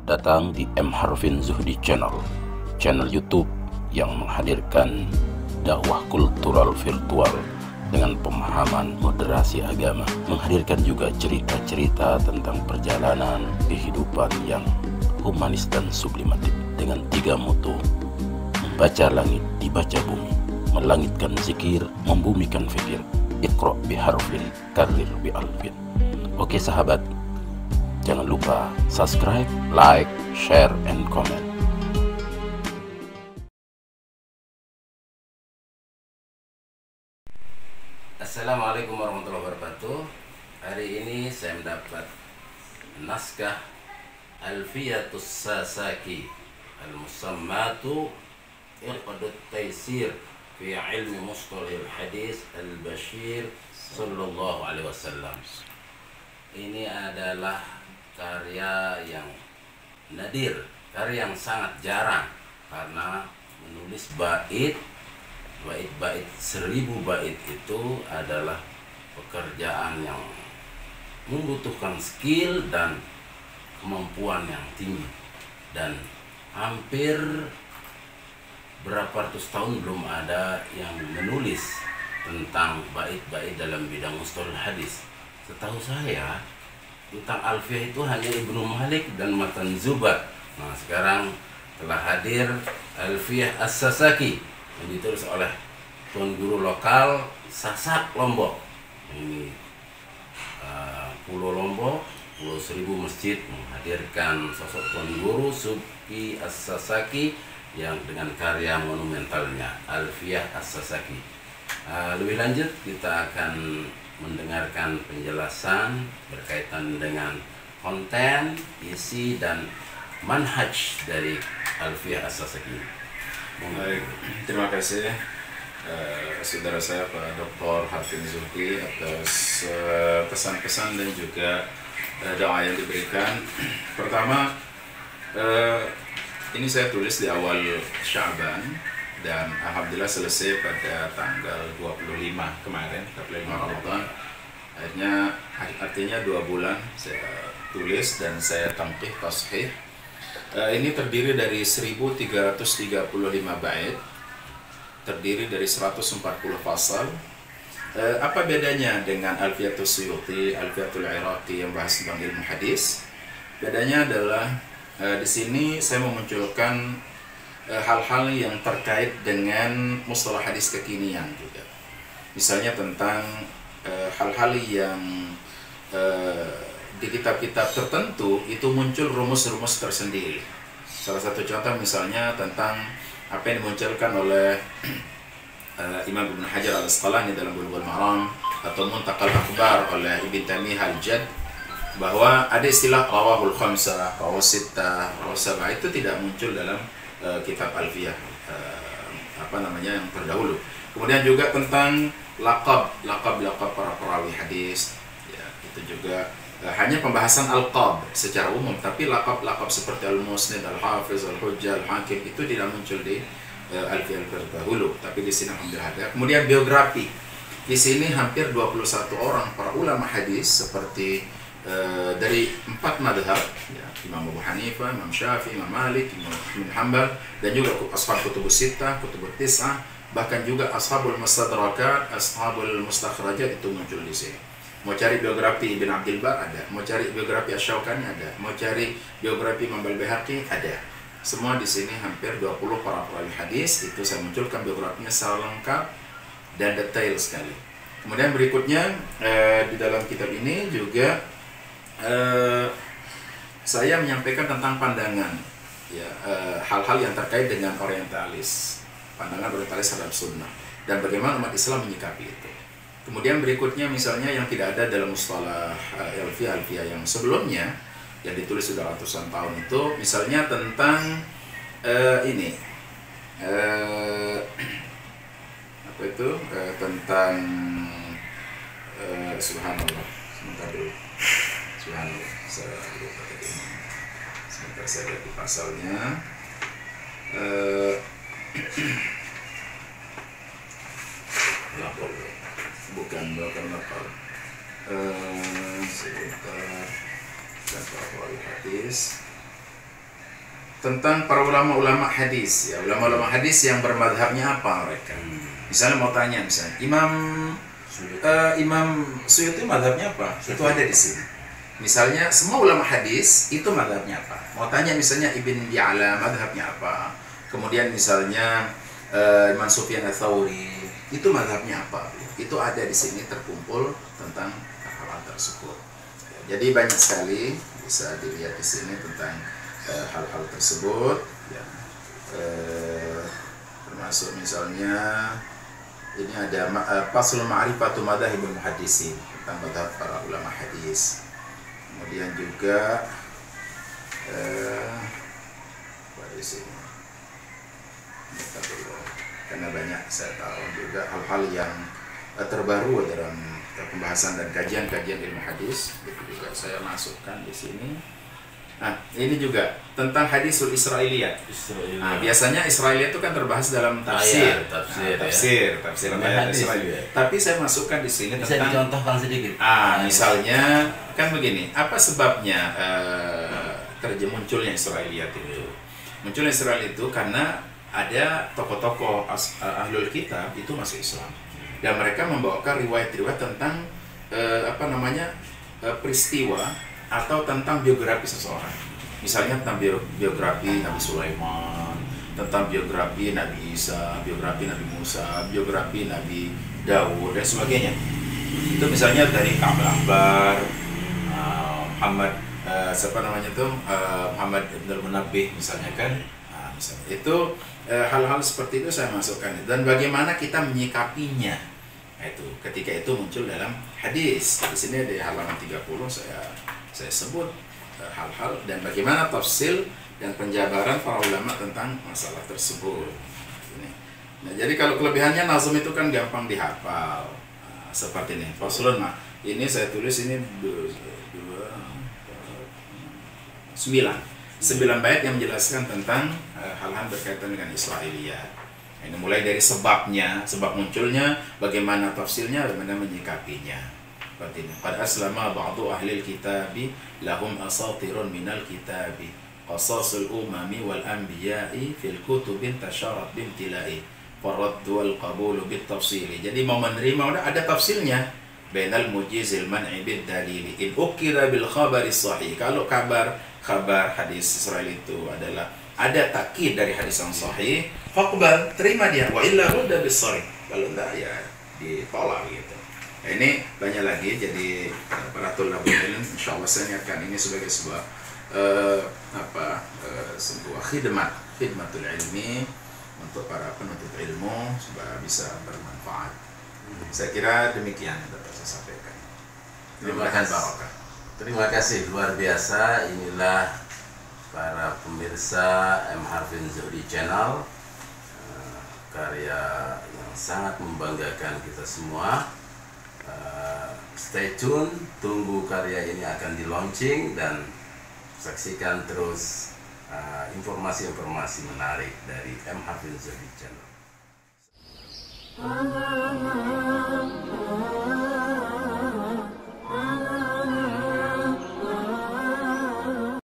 Selamat datang di M. Harvin Zuhdi Channel, channel YouTube yang menghadirkan dakwah kultural virtual dengan pemahaman moderasi agama, menghadirkan juga cerita-cerita tentang perjalanan kehidupan yang humanis dan sublimatif dengan 3 mutu: membaca langit, dibaca bumi, melangitkan zikir, membumikan fikir. Iqra biharfin, karir bi alfin. Oke sahabat, jangan lupa subscribe, like, share, and comment. Assalamualaikum warahmatullahi wabarakatuh. Hari ini saya mendapat naskah Alfiyatus Sasaki Al-Musammatu Iqdut Taysir fi ilmi mustalahil hadis Al-Bashir sallallahu alaihi wasallam. Ini adalah karya yang nadir, karya yang sangat jarang, karena menulis bait 1000 bait itu adalah pekerjaan yang membutuhkan skill dan kemampuan yang tinggi, dan hampir berapa ratus tahun belum ada yang menulis tentang bait-bait dalam bidang mustalahul hadis. Setahu saya tentang Alfiyah itu hanya Ibnu Malik dan Matan Zubat. Nah, sekarang telah hadir Alfiyah As-Sasaki yang ditulis oleh tuan guru lokal Sasak Lombok. Ini Pulau Lombok, Pulau Seribu Masjid menghadirkan sosok tuan guru Subki As-Sasaki yang dengan karya monumentalnya Alfiyah As-Sasaki. Lebih lanjut kita akan mendengarkan penjelasan berkaitan dengan konten, isi, dan manhaj dari Alfiyah As-Sasaki. Baik, terima kasih saudara saya Pak Dr. Harvin Zuhdi atas pesan-pesan dan juga doa yang diberikan. Pertama, ini saya tulis di awal Sya'ban dan alhamdulillah selesai pada tanggal 25 kemarin, 25 Ramadan. Artinya 2 bulan saya tulis dan saya tamqih tashih. Ini terdiri dari 1335 bait, terdiri dari 140 fasal. Apa bedanya dengan Alfiyatus Suyuti, Alfiyatul Iraqi yang bahas tentang ilmu hadis? Bedanya adalah di sini saya memunculkan hal-hal yang terkait dengan mustalah hadis kekinian juga. Misalnya tentang hal-hal yang di kitab-kitab tertentu itu muncul rumus-rumus tersendiri. Salah satu contoh misalnya tentang apa yang dimunculkan oleh Imam Ibn Hajar Al-Asqalani dalam Bulughul Maram atau Muntaqal Akhbar oleh Ibn Taimiyah Al-Jadd, bahwa ada istilah rawahul khamsah, rawah sittah, rawah sab'ah, itu tidak muncul dalam kitab Alfiyah yang terdahulu. Kemudian juga tentang laqab para perawi hadis, ya, itu juga hanya pembahasan alqab secara umum, tapi laqab seperti al-musnid, al-hafiz, al-hujjah, al-hakim itu tidak muncul di Alfiyah terdahulu, tapi di sini alhamdulillah ada. Kemudian biografi, di sini hampir 21 orang para ulama hadis seperti dari 4 madhab, ya, Imam Abu Hanifah, Imam Syafi'i, Imam Malik, Imam Hanbal, dan juga ashab kutubus sittah, kutubus tis'ah, bahkan juga ashabul mustadrakat, ashabul mustakhrajat itu muncul di sini. Mau cari biografi Ibn Abdul Bar ada, mau cari biografi Asy-Syaukani ada, mau cari biografi Imam Al-Baihaqi ada. Semua di sini hampir 20 para perawi hadis itu saya munculkan biografinya secara lengkap dan detail sekali. Kemudian berikutnya di dalam kitab ini juga saya menyampaikan tentang pandangan, ya, hal-hal yang terkait dengan orientalis, pandangan orientalis terhadap sunnah, dan bagaimana umat Islam menyikapi itu. Kemudian berikutnya misalnya yang tidak ada dalam mustalah Alfiyah yang sebelumnya yang ditulis sudah ratusan tahun itu, misalnya tentang tentang subhanallah, sebentar dulu. Subhanallah, saya lupa tadi. Sebentar saya lihat di pasalnya. Bukan lapor. Sebentar. Dan para hadis. tentang para ulama-ulama hadis, ya, ulama-ulama hadis yang bermadhabnya apa mereka. Misalnya mau tanya, misalnya Imam Suyuti madhabnya apa? Itu ada di sini. Misalnya semua ulama hadis itu madhabnya apa? Mau tanya misalnya Ibn Ya'la madhabnya apa? Kemudian misalnya Imam Sufyan Ats-Tsauri itu madhabnya apa? Itu ada di sini terkumpul tentang hal tersebut. Jadi banyak sekali bisa dilihat di sini tentang hal-hal tersebut. Ya. Termasuk misalnya ini ada Faslul Ma'rifatu Madzhabul Muhaddisin, tentang madhab para ulama hadis. Kemudian juga di sini karena banyak saya tahu juga hal-hal yang terbaru dalam pembahasan dan kajian-kajian ilmu hadis, itu juga saya masukkan di sini. Nah, ini juga tentang hadisul Israiliyat. Nah, biasanya Israiliyat itu kan terbahas dalam tafsir, tafsir ayat Israiliyat. Tapi saya masukkan di sini bisa tentang dicontohkan sedikit. Misalnya kan begini, apa sebabnya munculnya Israiliyat itu? Munculnya Israel itu karena ada tokoh-tokoh ahlul kitab itu masuk Islam dan mereka membawakan riwayat-riwayat tentang peristiwa atau tentang biografi seseorang. Misalnya tentang biografi Nabi Sulaiman, tentang biografi Nabi Isa, biografi Nabi Musa, biografi Nabi Daud dan sebagainya. Itu misalnya dari Ka'ab Akbar, Muhammad Muhammad Ibn al-Munabbih misalnya kan. Misalnya itu hal-hal seperti itu saya masukkan dan bagaimana kita menyikapinya. Itu ketika itu muncul dalam hadis. Di sini di halaman 30 saya sebut hal-hal dan bagaimana tafsil dan penjabaran para ulama tentang masalah tersebut. Nah, jadi kalau kelebihannya nazm itu kan gampang dihafal. Seperti ini. Faslun ini saya tulis ini 9 bait yang menjelaskan tentang hal-hal berkaitan dengan Israiliyat. Ini mulai dari sebabnya, sebab munculnya, bagaimana tafsirnya, bagaimana menyikapinya. Seperti ini. Qad aslama ba'du ahli kitabi lahum asatirun minal kitabi qasasul umami wal anbiya'i fil kutubin tasyarat bimtilai faraddu wal qabulu bit tafsili. Jadi mau menerima ada tafsirnya. Bainal mujizil man'i bid dalili in ukira bil khabari sahih. Kalau kabar hadis Israel itu adalah ada takkid dari hadis yang sahih, faqbal, terima dia, wa illa rudda bis sahih. Kalau enggak ya ditolak gitu. Nah, ini banyak lagi, jadi para thalabul ilm insyaallah saya niatkan ini sebagai sebuah sebuah khidmatul ilmi untuk para penuntut ilmu supaya bisa bermanfaat. Saya kira demikian yang dapat saya sampaikan. Terima kasih. Terima kasih, luar biasa. Inilah para pemirsa M. Harvin Zuhdi Channel, karya yang sangat membanggakan kita semua. Stay tune, tunggu karya ini akan di launching dan saksikan terus informasi-informasi menarik dari M. Harvin Zuhdi Channel.